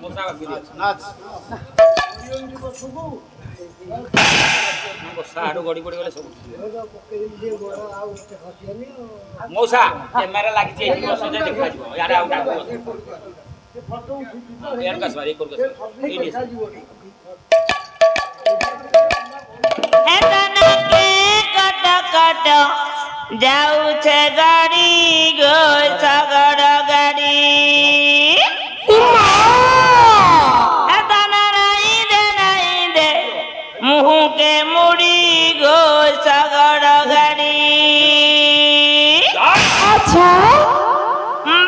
मोसा नाच साडू गड़ी पड़ी गले सब मौसा कैमरा लागी छै बस जे देखा जिवो यार आउट यार का सवारी कर एतना के कट कट जाऊ छे गाड़ी गो सगड़ गाड़ी एतना नहीं दे मुँह के मुड़ी गो सगड़ गाड़ी अच्छा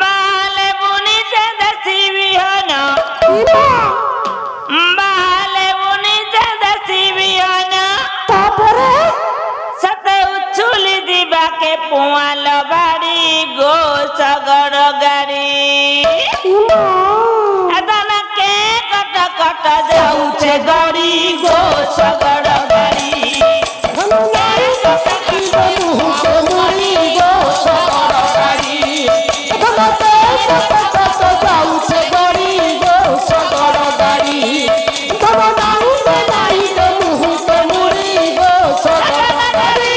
बाले बुनी से दसी बिहना बाले बुनी से दसी बिहना तापरे सते उछुली दिबा के पुआल बाड़ी गो सगड़ गाड़ी एतना के कट कट जाऊ छे गाड़ी गो सगड़ गाड़ी हम नाई सकी मुँह के मुड़ी गो सगड़ गाड़ी हम ते सत जाऊ छे गाड़ी गो सगड़ गाड़ी हम नाई मुँह के मुड़ी गो सगड़ गाड़ी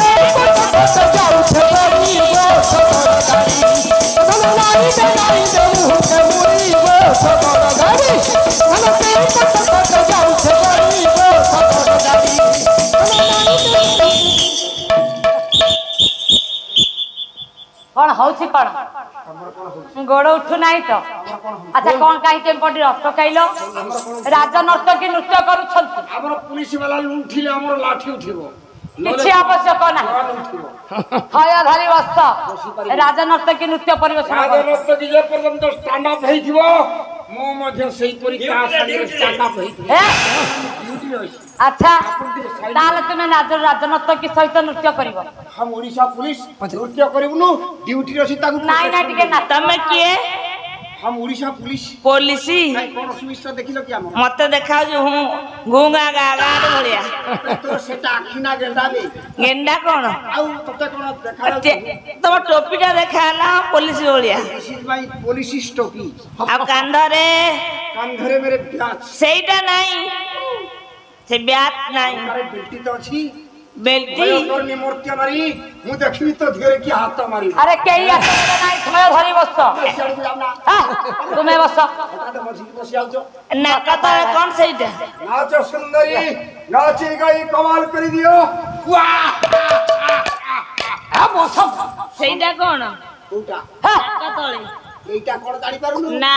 जाऊ छे गाड़ी गो सगड़ गाड़ी हम नाई मुँह के मुड़ी गो सगड़ गाड़ी हम ते सत जाऊ छे गाड़ी गो सगड़ गाड़ी कौन होछि कौन गोड़ उठु नहीं तो अच्छा कौन कहीं टेम्पटी रक्त खाइलो राजनर्तकी नृत्य करूछंती हमर पुलिस वाला लुंठिले हमर लाठी उठिबो किछि आवश्यक ना हय धरी बस राजनर्तकी नृत्य परिवेषण राजनर्तकी जे पर्यंत स्टैंड अप हेइथिबो मो मध्ये सेही परीक्षा आसानी स्टैंड अप हेइथिबो ड्यूटी होइछ अच्छा ताले तुमे राजनर्तकी सहित नृत्य करिवो हम ओडिशा पुलिस नृत्य करिवनु ड्यूटी रसी ताकू नाई नाई टिके ना तमे किए हम ओडिशा पुलिस पुलिसी कोन सुमिस्टर देखिलो कि हम मते देखा जो हूं घुंगा गागाड़ भलिया तो सेटा आखिना गेंडाबे गेंडा कोन आउ तते कोन देखालो तम टोपीटा देखाला पुलिस भलिया दिस इज माय पुलिस टोपी आ कांधरे कांधरे मेरे ब्याज सेटा नहीं से ब्यात नहीं अरे बेल्टी तो अछि बेल्टी भयंकर निमर्त्य मारी मु देखबी तो धीरे की हाथ मारी अरे केही आसे नाई थय धरी बस तुमे बस हटाते मझी बस आउजो नाका तो कौन सेटा नाच सुंदरी नाची गई कमाल कर दियो वाह आ मौसम सेटा कौन कोटा नाका तळे एटा कोन जानि पारुनु ना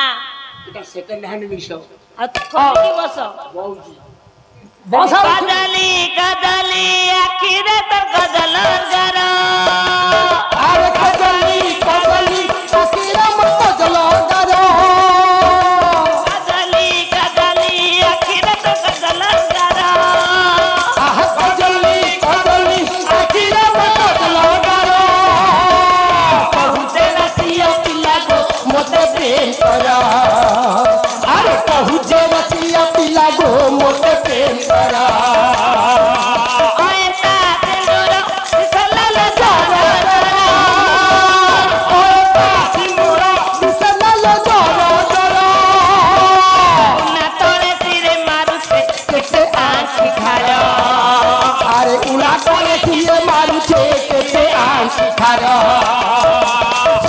एटा सेकंड हैंड मिसो आ थोड़ी बस बहुजी कदली कदली आखिरे तर कदल जरा अरे कदली कदली आखिरे मत जलो जरा कदली कदली आखिरे तर कदल जरा कदली कदली आखिरे मत जलो जरा पहुँचे रसिया पिला को मोते प्रेम करा अरे पहुँचे रसिया पिला को मोते प्रेम करा ओए ताते डोरो सलल जरा ओए ताती मोरा सलल जरा जरा ना तोरे सिरे मारुते केते आँखी खारा अरे उला तोरे सिरे मारुते केते आंखी खारा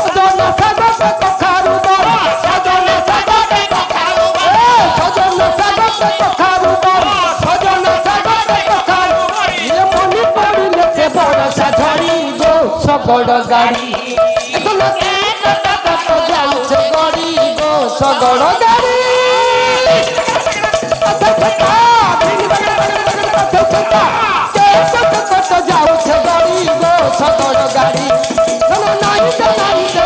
सजन सगत कखारु दरा सजन सगत कखारु सजन सगत कखारु दरा सजन सगत कखारु ये मनी पड़िले से बड़ साझड़ी गो सगड़ गाड़ी एकदम के कट कट जाऊ से गाड़ी गो सगड़ गाड़ी जाऊ से गाड़ी गो सगड़ गाड़ी हम नाई तो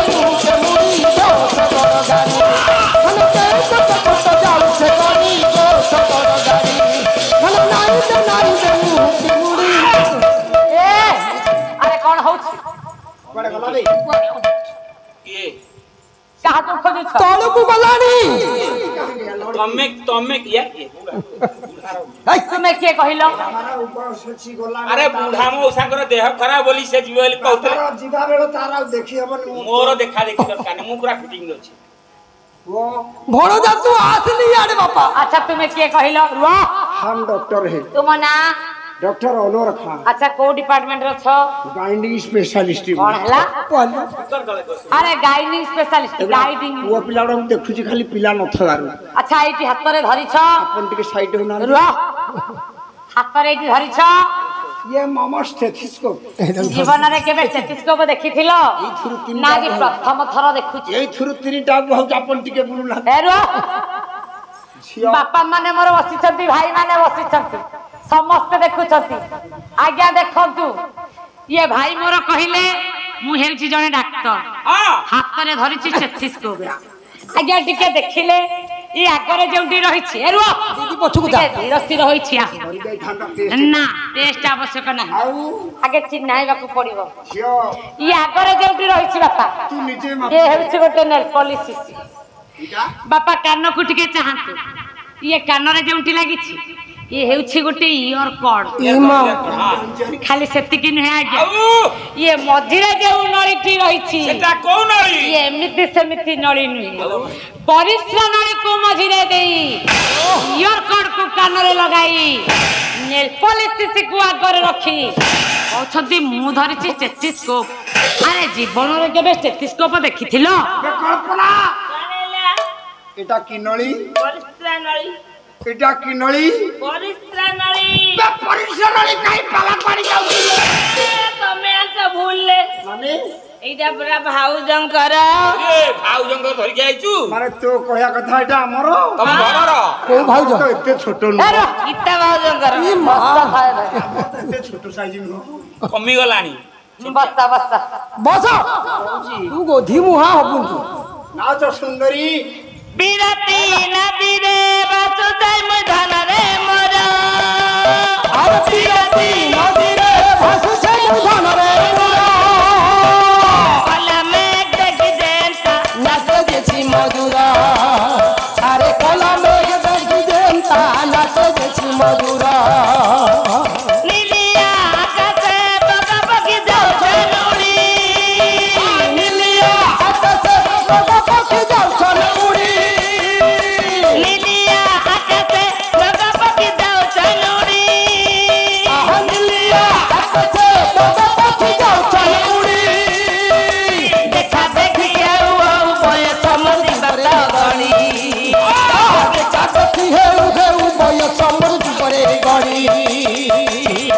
मुँह के मुड़ी गो सगड़ गाड़ी हम जाऊ से गाड़ी गो सगड़ गाड़ी हम नाई तो मुँह के मुड़ी ए अरे कौन होछि बड़े गला बे ये कहा तू खोजुछ तळकु गलानी तमे किया तुमे के कहिलो हमारा ऊपर सची गला अरे बुढ़ा मौसांकर देह खराब बोली से जीव बोली कहतले तारा जिबा बेलो तारा देखि हबन मोर देखा देखी दरकार मु पूरा फिटिंग अछि वो भणो जा तू आसली आड़े बापा अच्छा तुमे के कहिलो वाह हम डॉक्टर है तुम ना डॉक्टर अनोर खान अच्छा को डिपार्टमेंट रो छ गाइनिंग स्पेशलिस्ट कोन हला पहले अरे गाइनिंग स्पेशलिस्ट गाइडिंग पुआ पिलाडा हम देखुची खाली पिला नथवारु अच्छा एटी हाथ रे धरि छ अपन टिके साइड होना रुह हाथ रे एटी धरि छ ये मामा स्टेथोस्कोप जीवन रे केबे स्टेथोस्कोप देखिथिलो ना जी प्रथम थर देखुची एई थुरु तीनटा बहुत अपन टिके बुलुला ए रुह बापा माने मोर बसिछंती भाई माने बसिछंती समस्त देखुछंती आज्ञा देखंतु ये भाई मोर कहिले मु हेउची जने डाक्टर हां हाथ रे धरिछि स्टेथोस्कोप आज्ञा टिके देखिले ई आगरे जेउटी रहिछि ए रुह दीदी पछुకు जा स्थिर होइछि धरि गई थांदा टेस्ट ना टेस्ट आवश्यक ना आउ आगे चिन्हाइबाकू पड़िबो झियो ई आगरे जेउटी रहिछि बापा तू निजे मा ये हेउछि गोटे नेल पॉलिश इटा बापा कान को टिके चाहंतु ये कान रे जेउटी लागिछि ये हेउछि गोटे इयर कॉर्ड इमा खाली सेतिकी नहे आज्ञा आउ ये मझिरे जेउ नळीटी रहिछि सेटा कोन नळी ये एमिति सेमिति नळी नुहे परिश्रा नळी को मझिरे देई इयर कॉर्ड को कान रे लगाई नेल पॉलिश को आगर रखी औछती मु धरिछि स्टेथोस्कोप अरे जीवन रे केबे स्टेथोस्कोप देखिथिलो कल्पना एटा की नळी परिस्रा नळी एटा की नळी परिस्रा नळी बे परिश्रा नळी काई पाला पानी जाउची तमे आस भूलले माने एइटा पूरा भाउजंकर ए भाउजंग धरि के आइचू माने तो कहया कथा एटा हमर तम घरर को भाउज तो एते छोट नु गीता भाउजंकर ई मा एते छोट साइज नु कमी गलानी बस्ता बस्ता बस तू गोधी मुहा हबुन तू नाच सुंदरी बिरती नदी रे बसुदै मधन रे मोर अरे पिरती नदी रे भासु छै धन रे कला में देखि देंता नाच देछि मधुरा अरे कला में देखि देंता नाच देछि मधुरा नीलिया आकाश बगा बगी जाऊ छनुड़ी नीलिया आकाश बगा पखी जाऊ छन उड़ी नीलिया आकाश बगा बगी जाऊ छनुड़ी नीलिया आकाश बगा पखी जाऊ छन उड़ी देखा देखी केउ बय समझी बता गणी चाकती है बय समृद्धि करे गड़ी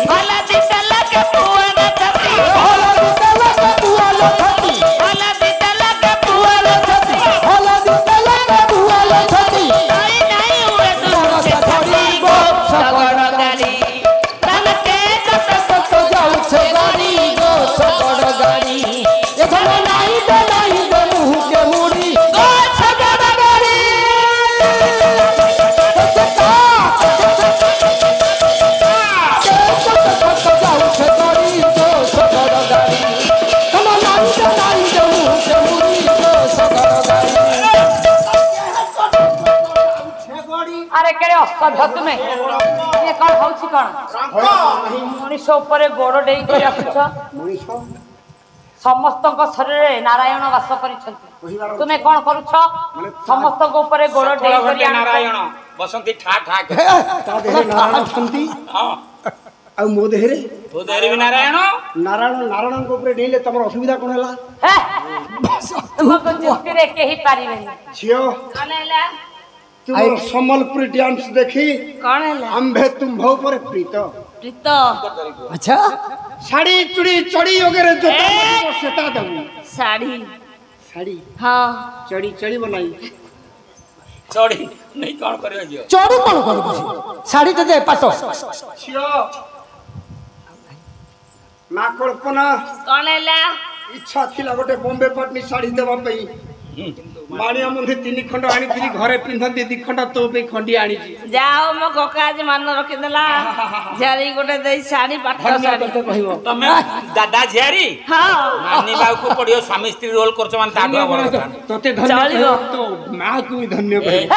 भला दितला के पुआना छती हलदी तेलक बुआल छती भला दितला के पुआना छती हलदी तेलक बुआल छती नहीं नहीं उड़े दूर से छती गो सगड़ गाड़ी तन के कत तो जाऊ छे गाड़ी गो सगड़ गाड़ी एखन नाही दे मुंह के मुड़ी गो सगड़ गाड़ी जाऊ छे गाड़ी गो सगड़ गाड़ी हम नाही दे मुंह के मुड़ी गो सगड़ गाड़ी अरे केड़े असभ्य तुमे ये कौन होउछि कोन मनुष्य ऊपर गोड़ डेई कर रखुछ समस्त शरीर रे नारायण वास करिछंती तुमे कोन करूछ समस्त ऊपर गोड़ डेई कर नारायण बसंती ठा ठा के ता देहे नारायण छंती हां आ मो देहरे तो देरी भी नारायण नारायण को ऊपर डेले तमर असुविधा कोन हला तुमको जिंदगी रे केही पारिबेनी झियो कनेला तुम सम्बलपुरी डांस देखी कौन है आंबे तुम भौ पर प्रीत प्रीतो अच्छा साड़ी चुड़ी चढ़ी वगैरह जोता को सेता दऊ साड़ी साड़ी हाँ चढ़ी चढ़ी बनाई चढ़ी नहीं कौन करे जियो चढ़ू कौन करू शाढ़ी तो दे पाटो छियो ना कल्पना कौन है इच्छा थिला गोटे बॉम्बे पटनी साड़ी देवा पई ମାଣିଆ ମୁଣ୍ଡି 3 ଖଣ୍ଡ ଆଣିଥିଲି ଘରେ ପିନ୍ଧନ୍ତି 2 ଖଣ୍ଡ ତୋ ପାଇଁ ଖଣ୍ଡି ଆଣିଛି ଯାଅ ମୋ କକା ଆଜି ମାନ ରଖିଦେଲା ଝିଆରୀ ଗୋଟେ ଦେଇ ଶାଢୀ ପାଟ ଶାଢୀ କହିବ ତମେ ଦାଦା ଝିଆରୀ ହଁ ମାନିବାକୁ ପଡିବ ସ୍ୱାମୀ ସ୍ତ୍ରୀ ରୋଲ କରୁଛ ମାନେ ତା ତତେ ଧନ୍ୟ କହିବ ତୋ ମାକୁ ବି ଧନ୍ୟ କହିବ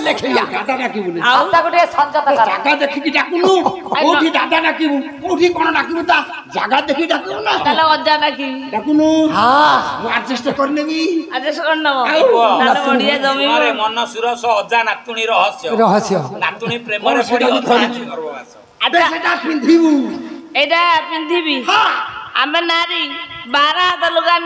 ଲେଖିଲା ଦାଦା ଡାକିବୁନି ଆଉ ତାକୁ ଟିକେ ସଂଯତ କର ଜାଗା ଦେଖିକି ଡାକୁନୁ କୋଉଠି ଦାଦା ଡାକିବୁ କୋଉଠି କଣ ଡାକିବୁ ତା ଜାଗା ଦେଖି ଡାକିବୁ ନା ତାହେଲେ ଅଜା ଡାକିବି ଡାକୁନୁ ମୁଁ ଆଡଜଷ୍ଟ କରିନେବି ଆଦେଶ କରିନବ ଆଉ ତାହେଲେ ବଢିଆ ଜମିବ ଘରେ ମନ ସୁରସ ଅଜା ନାତୁଣୀ ରହସ୍ୟ ନାତୁଣୀ ପ୍ରେମରେ ପଡି ଗର୍ଭବାସ ଆଚ୍ଛା ସେଟା ପିନ୍ଧିବୁ ଏଇଟା ପିନ୍ଧିବି ଆମେ ନାରୀ 12 ହାତ ଲୁଗା